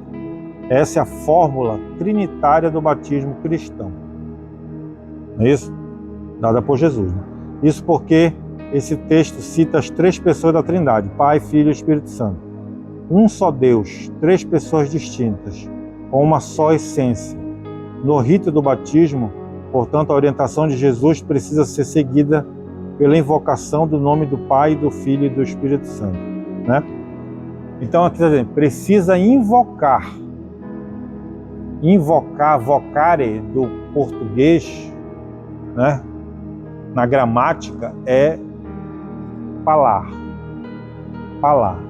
Essa é a fórmula trinitária do batismo cristão. Não é isso? Dada por Jesus, né? Isso porque esse texto cita as 3 pessoas da Trindade, Pai, Filho e Espírito Santo. um só Deus, três pessoas distintas, com uma só essência. No rito do batismo, portanto, a orientação de Jesus precisa ser seguida pela invocação do nome do Pai, do Filho e do Espírito Santo, né? Então, aqui está dizendo, precisa invocar. Invocar, vocare do português, né? Na gramática é falar,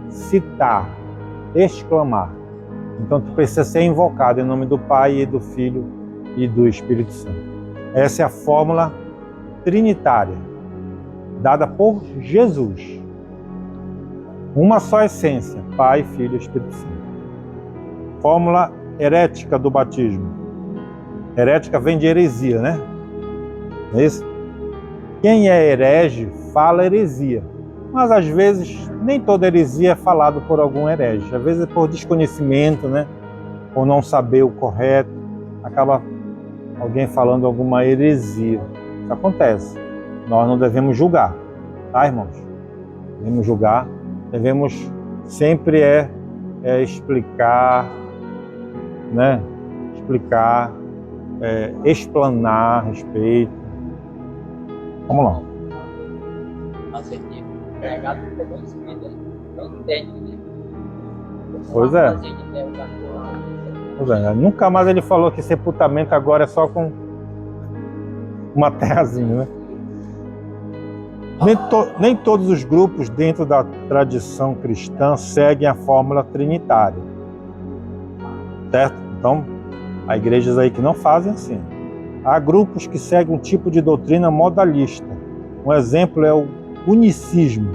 citar, exclamar. Então, tu precisa ser invocado em nome do Pai e do Filho e do Espírito Santo. Essa é a fórmula trinitária, dada por Jesus. Uma só essência, Pai, Filho e Espírito Santo. Fórmula herética do batismo. Herética vem de heresia, né? Não é isso? Quem é herege fala heresia. Mas às vezes nem toda heresia é falada por algum herege. Às vezes é por desconhecimento, né? Por não saber o correto. Acaba alguém falando alguma heresia. Isso acontece. Nós não devemos julgar, tá, irmãos? Devemos julgar. Devemos sempre explicar, né? Explicar, explanar a respeito. Vamos lá. Nossa, aqui, pregado pegou escrito, não entende, né? Pois é. Pois é. Nunca mais ele falou que sepultamento agora é só com uma terrazinha, né? Nem todos os grupos dentro da tradição cristã seguem a fórmula trinitária, certo? Então, há igrejas aí que não fazem assim. Há grupos que seguem um tipo de doutrina modalista. Um exemplo é o unicismo.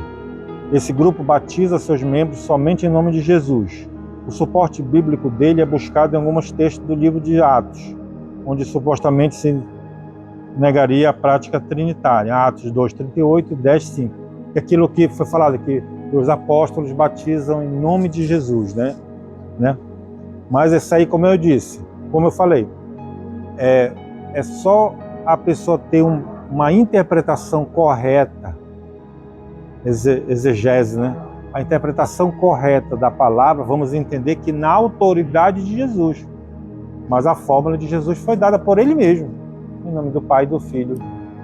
Esse grupo batiza seus membros somente em nome de Jesus. O suporte bíblico dele é buscado em alguns textos do livro de Atos, onde supostamente se negaria a prática trinitária. Atos 2:38 e 10:5. Aquilo que foi falado, que os apóstolos batizam em nome de Jesus, né? Mas isso aí, como eu disse, como eu falei, é só a pessoa ter uma interpretação correta, exegese, né? A interpretação correta da palavra, vamos entender que na autoridade de Jesus. Mas a fórmula de Jesus foi dada por ele mesmo, em nome do Pai, do Filho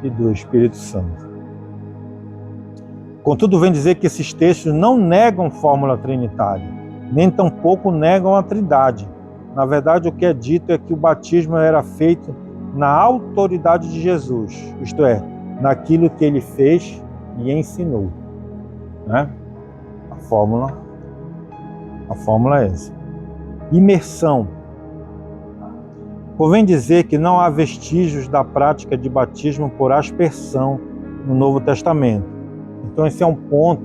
e do Espírito Santo. Contudo, vem dizer que esses textos não negam fórmula trinitária, nem tampouco negam a Trindade. Na verdade, o que é dito é que o batismo era feito na autoridade de Jesus, isto é, naquilo que ele fez e ensinou, né? A fórmula é essa. Imersão. Convém dizer que não há vestígios da prática de batismo por aspersão no Novo Testamento. Então esse é um ponto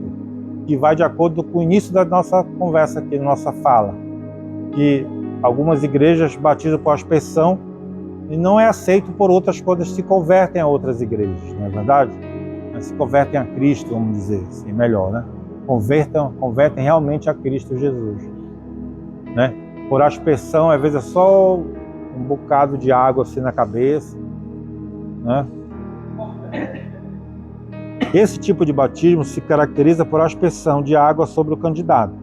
que vai de acordo com o início da nossa conversa aqui, nossa fala, que algumas igrejas batizam por aspersão e não é aceito por outras coisas, se convertem a outras igrejas, não é verdade? Se convertem a Cristo, vamos dizer assim, melhor, né? Convertem realmente a Cristo Jesus, né? Por aspersão, às vezes é só um bocado de água assim na cabeça, né? Esse tipo de batismo se caracteriza por aspersão de água sobre o candidato.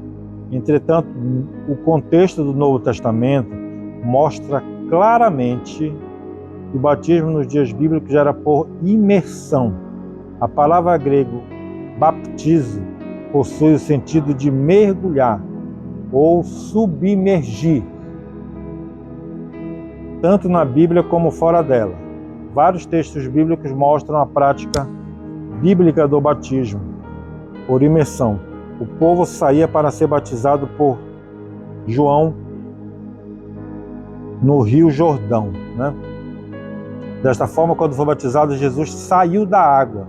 Entretanto, o contexto do Novo Testamento mostra claramente que o batismo nos dias bíblicos era por imersão. A palavra grego baptizo possui o sentido de mergulhar ou submergir, tanto na Bíblia como fora dela. Vários textos bíblicos mostram a prática bíblica do batismo por imersão. O povo saía para ser batizado por João no Rio Jordão, né? Desta forma, quando foi batizado, Jesus saiu da água.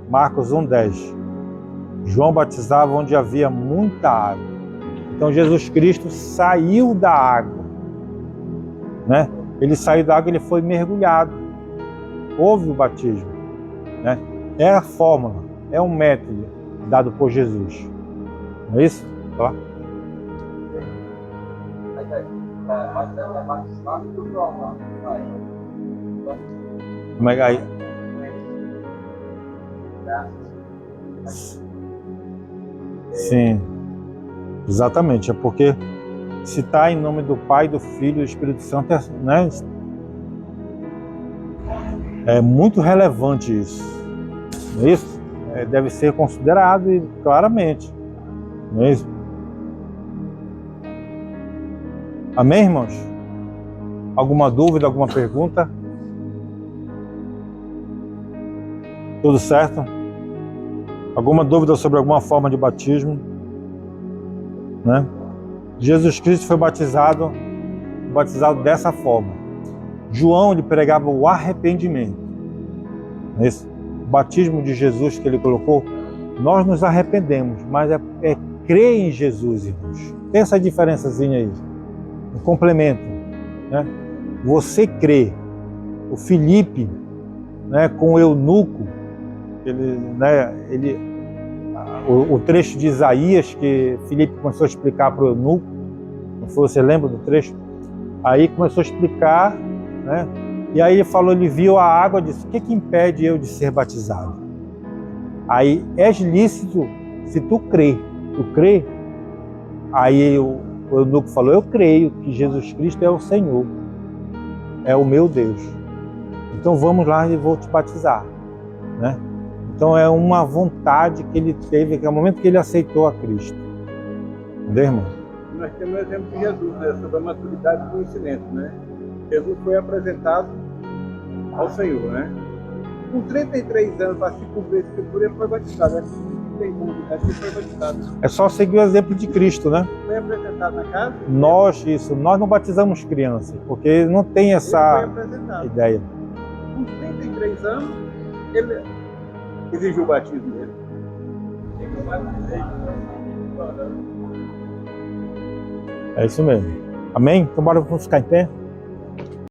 Marcos 1:10. João batizava onde havia muita água. Então Jesus Cristo saiu da água, né? Ele saiu da água, ele foi mergulhado. Houve o batismo, né? É a fórmula, é um método dado por Jesus. Não é isso? Tá lá? Como é que aí? Sim. Exatamente, é porque se está em nome do Pai, do Filho e do Espírito Santo, né, é muito relevante isso. Não é isso? Deve ser considerado e claramente. Não é isso? Amém, irmãos? Alguma dúvida, alguma pergunta? Tudo certo? Alguma dúvida sobre alguma forma de batismo? Né? Jesus Cristo foi batizado dessa forma. João, ele pregava o arrependimento. Esse batismo de Jesus que ele colocou, nós nos arrependemos, mas é crer em Jesus, irmãos. Tem essa diferençazinha aí, um complemento, né? Você crê. O Filipe, né, com o eunuco, o trecho de Isaías que Filipe começou a explicar para o eunuco, você lembra do trecho? Aí começou a explicar, né? E aí ele viu a água e disse: o que impede eu de ser batizado? Aí, és lícito se tu crê. Tu crê? Aí o eunuco falou: eu creio que Jesus Cristo é o Senhor, é o meu Deus. Então vamos lá e vou te batizar, né? Então é uma vontade que ele teve, que é o momento que ele aceitou a Cristo. Entendeu, irmão? Nós temos o exemplo de Jesus, né, sobre a maturidade do conhecimento, né? Jesus foi apresentado ao Senhor, né? Com 33 anos, para se cumprir a escritura, ele foi batizado, né? Tem dúvida, ele foi batizado. É só seguir o exemplo de Cristo, né? Foi apresentado na casa? Nós não batizamos crianças, porque não tem essa ideia. Com 33 anos, ele exigiu o batismo dele. É isso mesmo. Amém? Então bora ficar em pé.